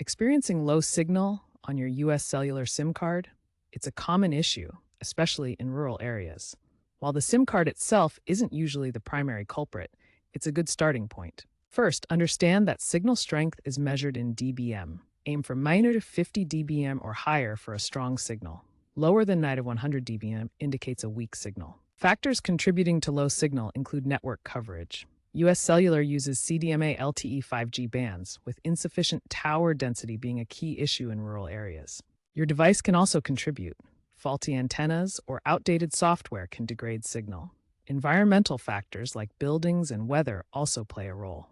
Experiencing low signal on your US Cellular SIM card? It's a common issue, especially in rural areas. While the SIM card itself isn't usually the primary culprit, it's a good starting point. First, understand that signal strength is measured in dBm. Aim for -50 dBm or higher for a strong signal. Lower than -100 dBm indicates a weak signal. Factors contributing to low signal include network coverage. US Cellular uses CDMA LTE 5G bands, with insufficient tower density being a key issue in rural areas. Your device can also contribute. Faulty antennas or outdated software can degrade signal. Environmental factors like buildings and weather also play a role.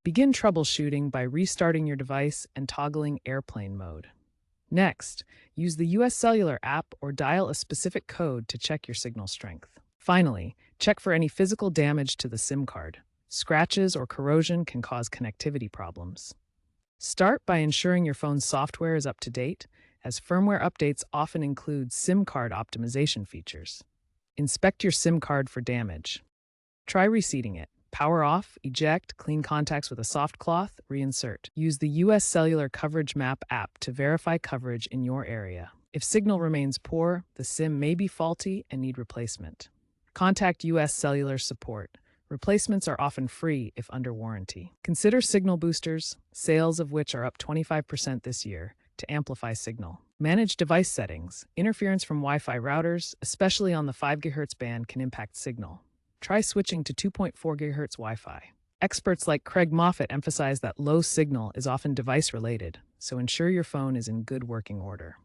Begin troubleshooting by restarting your device and toggling airplane mode. Next, use the US Cellular app or dial a specific code to check your signal strength. Finally, check for any physical damage to the SIM card. Scratches or corrosion can cause connectivity problems. Start by ensuring your phone's software is up to date, as firmware updates often include SIM card optimization features. Inspect your SIM card for damage. Try reseating it. Power off, eject, clean contacts with a soft cloth, reinsert. Use the US Cellular Coverage Map app to verify coverage in your area. If signal remains poor, the SIM may be faulty and need replacement. Contact US Cellular support. Replacements are often free if under warranty. Consider signal boosters, sales of which are up 25% this year, to amplify signal. Manage device settings. Interference from Wi-Fi routers, especially on the 5 GHz band, can impact signal. Try switching to 2.4 GHz Wi-Fi. Experts like Craig Moffat emphasize that low signal is often device-related, so ensure your phone is in good working order.